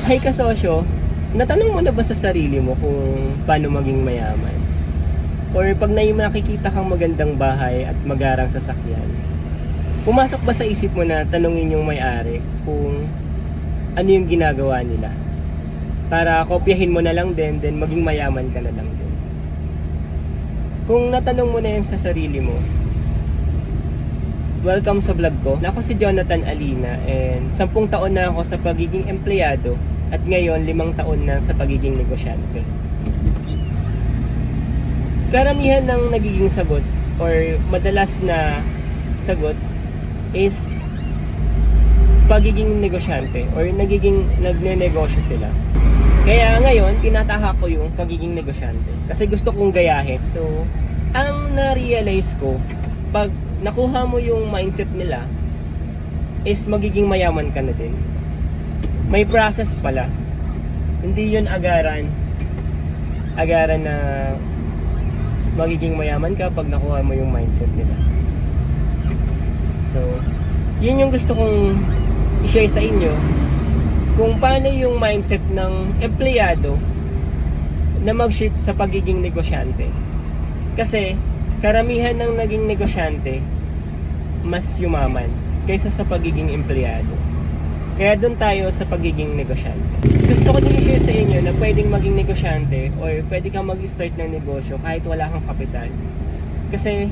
Hay kasosyo, natanong mo na ba sa sarili mo kung paano maging mayaman? Or pag nakikita kang magandang bahay at magarang sasakyan, pumasok ba sa isip mo na tanungin yung may-ari kung ano yung ginagawa nila? Para kopyahin mo na lang din, then maging mayaman ka na lang din. Kung natanong mo na yan sa sarili mo, welcome sa vlog ko. Ako si Jonathan Alina and 10 taon na ako sa pagiging empleyado at ngayon 5 taon na sa pagiging negosyante. Karamihan ng nagiging sagot or madalas na sagot is pagiging negosyante or nagnenegosyo sila. Kaya ngayon, tinatahak ko yung pagiging negosyante kasi gusto kong gayahin. So, ang na-realize ko, pag nakuha mo yung mindset nila, is magiging mayaman ka na din. May process pala. Hindi yun agaran na magiging mayaman ka pag nakuha mo yung mindset nila. So, yun yung gusto kong i-share sa inyo kung paano yung mindset ng empleyado na mag-shift sa pagiging negosyante. Kasi karamihan ng naging negosyante mas yumaman kaysa sa pagiging empleyado. Kaya doon tayo sa pagiging negosyante. Gusto ko din i-share sa inyo na pwedeng maging negosyante or pwede kang mag-start ng negosyo kahit wala kang kapital. Kasi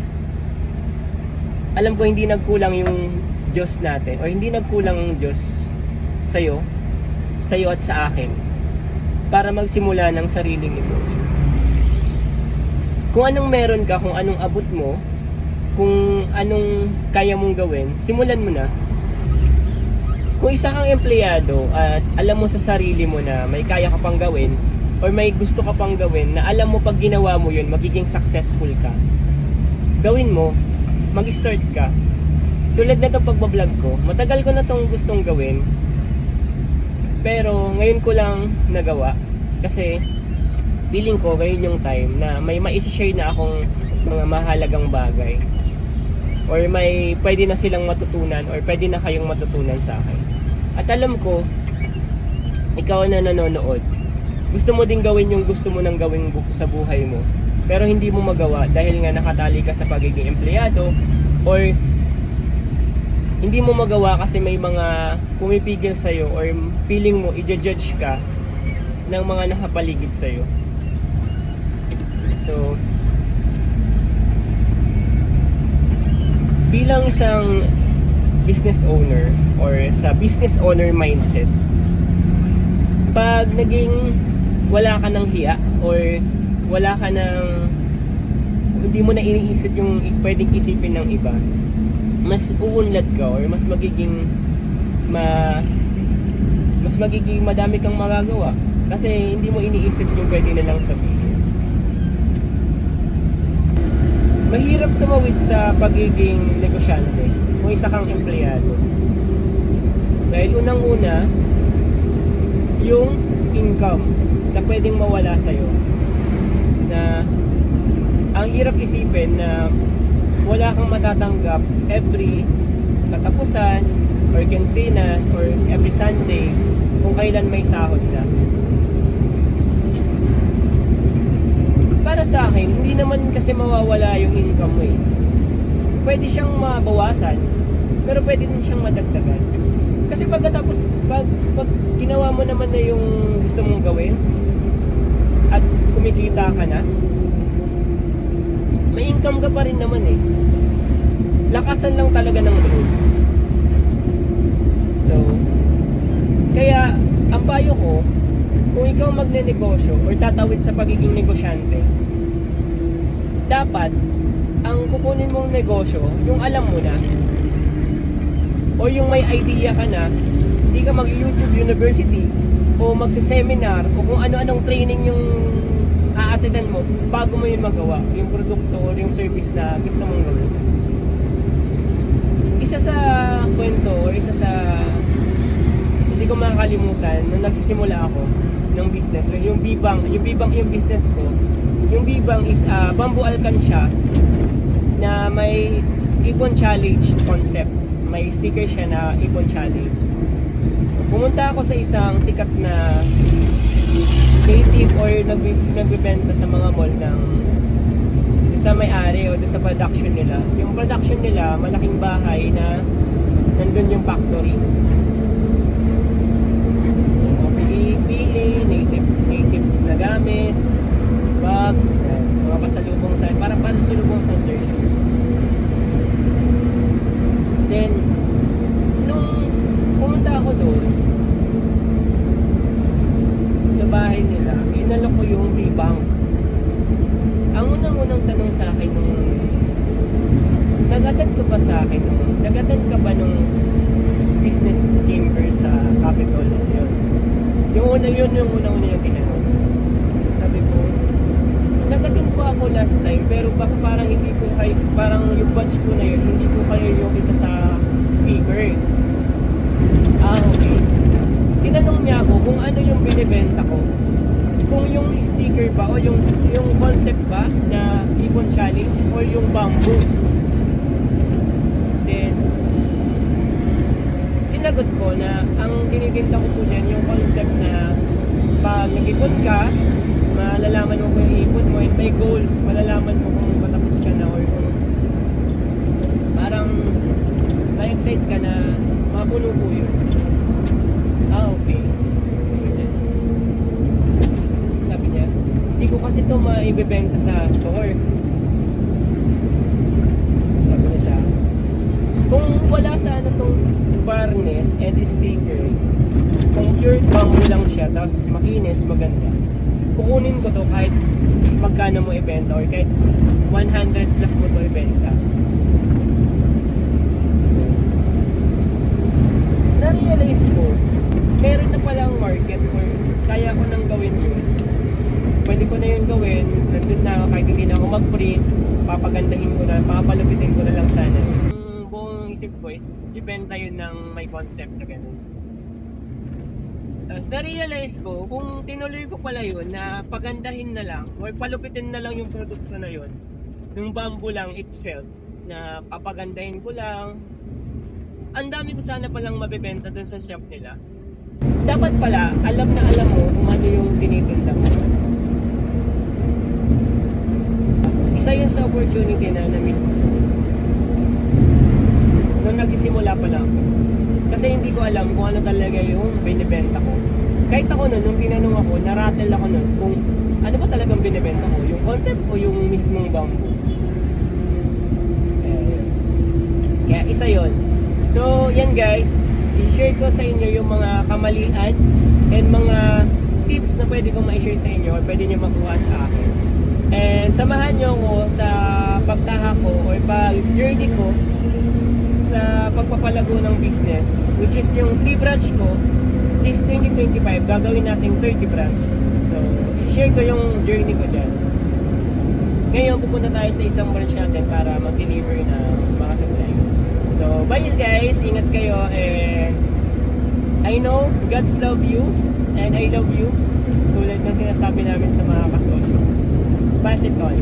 alam ko hindi nagkulang yung Diyos natin o hindi nagkulang ang Diyos sa'yo at sa akin para magsimula ng sariling negosyo. Kung anong meron ka, kung anong abot mo, kung anong kaya mong gawin, simulan mo na. Kung isa kang empleyado at alam mo sa sarili mo na may kaya ka pang gawin or may gusto ka pang gawin na alam mo pag ginawa mo yun, magiging successful ka, gawin mo, mag-start ka. Tulad na itong pagbablog ko, matagal ko na itong gustong gawin, pero ngayon ko lang nagawa kasi feeling ko ngayon yung time na may ma-share na akong mga mahalagang bagay or may pwede na silang matutunan or pwede na kayong matutunan sa akin. At alam ko, ikaw na nanonood, gusto mo din gawin yung gusto mo nang gawin sa buhay mo, pero hindi mo magawa dahil nga nakatali ka sa pagiging empleyado or hindi mo magawa kasi may mga pumipigil sa'yo or feeling mo i-judge ka ng mga nakapaligid sa'yo. So, bilang isang business owner or sa business owner mindset, pag naging wala ka ng hiya or wala ka ng hindi mo na iniisip yung pwedeng isipin ng iba, mas uunlad ka or mas magiging madami kang magagawa kasi hindi mo iniisip yung pwede nilang sabihin. Mahirap tumawid sa pagiging negosyante kung isa kang empleyado. Dahil unang-una, yung income na pwedeng mawala sa'yo. Na ang hirap isipin na wala kang matatanggap every katapusan or quincenas or every Sunday kung kailan may sahod na. Para sa akin, hindi naman kasi mawawala yung income mo eh. Pwede siyang mabawasan, pero pwede din siyang madagdagan. Kasi pagkatapos, pag ginawa mo naman na yung gusto mong gawin at kumikita ka na, may income ka pa rin naman eh. Lakasan lang talaga ng loob. So, kaya ang payo ko, kung ikaw magnenegosyo or tatawid sa pagiging negosyante, dapat ang kukunin mong negosyo, yung alam mo na o yung may idea ka na, hindi ka mag-YouTube University o magse-seminar o kung ano-anong training yung aatidan mo bago mo yun magawa yung produkto o yung service na gusto mong gawin. Isa sa kwento o isa sa hindi ko makakalimutan nung nagsisimula ako ng business, yung Bibang yung business ko. Yung Bibang is bamboo alkansya na may Ipon Challenge concept. May sticker siya na Ipon Challenge. Pumunta ako sa isang sikat na native or nagbibenta sa mga mall ng sa may-ari o doon sa production nila. Yung production nila, malaking bahay na nandun yung factory. Pili, native na gamit, bag, mga pasalubong sa, parang pasalubong sa church. Then, nung pumunta ako doon, sa bahay nila, inalok ko yung B-Bank. Ang unang-unang tanong sa akin nung nag-attend ka ba sa akin nung nag-attend ka ba nung business chamber sa Capitol? Yun. Yung unang-una yung tinanong. Sabi ko, nag-attend po ako last time pero baka parang hindi ko kayo, parang yung batch ko na yun, hindi ko kayo yung isa sa speaker. Okay. Tinanong niya ako kung ano yung binibenta ko. Kung yung sticker ba o yung concept ba na Ipon Challenge or yung bamboo. Then sinagot ko na ang binibenta ko po dyan yung concept na pag nag-ipon ka, malalaman mo kung yung ipon mo and may goals, malalaman mo kung matapos ka na or kung parang na-excite ka na mapuno po yun. Okay. Sabi niya, hindi ko kasi ito maibibenta sa store. Sabi niya siya, kung wala sana itong varnish and sticker, kung pure bamboo lang siya, tapos makinis, maganda, kukunin ko to kahit magkano mo ibenta or kahit 100 plus mo to ibenta. Na-realize ko, meron na palang market or kaya ko nang gawin yun. Pwede ko na yun gawin, nandun na kahit hindi na ako mag-print, papagandahin ko na, papalupitin ko na lang sana. Yung buong isip ko is, ibenta yun ng may concept na gano'n. Tapos na-realize ko, kung tinuloy ko pala yun, na pagandahin na lang, or palupitin na lang yung produkto na yun, yung bamboo lang itself, na papagandahin ko lang, ang dami ko sana palang mabibenta dun sa shop nila. Dapat pala, alam na alam mo kung ano yung tinitinda mo. Isa yun sa opportunity na na-miss ko. Nung nagsisimula pa lang ako. Kasi hindi ko alam kung ano talaga yung binibenta ko. Kahit ako nun, nung tinanong ako, narattle ako nun kung ano ba talagang binibenta ko. Yung concept o yung mismong bamboo. Kaya isa yun. So, yan guys. I-share ko sa inyo yung mga kamalian and mga tips na pwede kong ma-share sa inyo or pwede nyo makuha sa akin. And samahan nyo ako sa pagtaha ko or pag-journey ko sa pagpapalago ng business, which is yung 3 branch ko this 2025, gagawin natin 30 branch. So, i-share ko yung journey ko dyan. Ngayon, pupunta tayo sa isang branch natin para mag-deliver ng mga supply. So, bye guys, ingat kayo and I know God's love you and I love you tulad ng sinasabi namin sa mga kasosyo. Pass it on.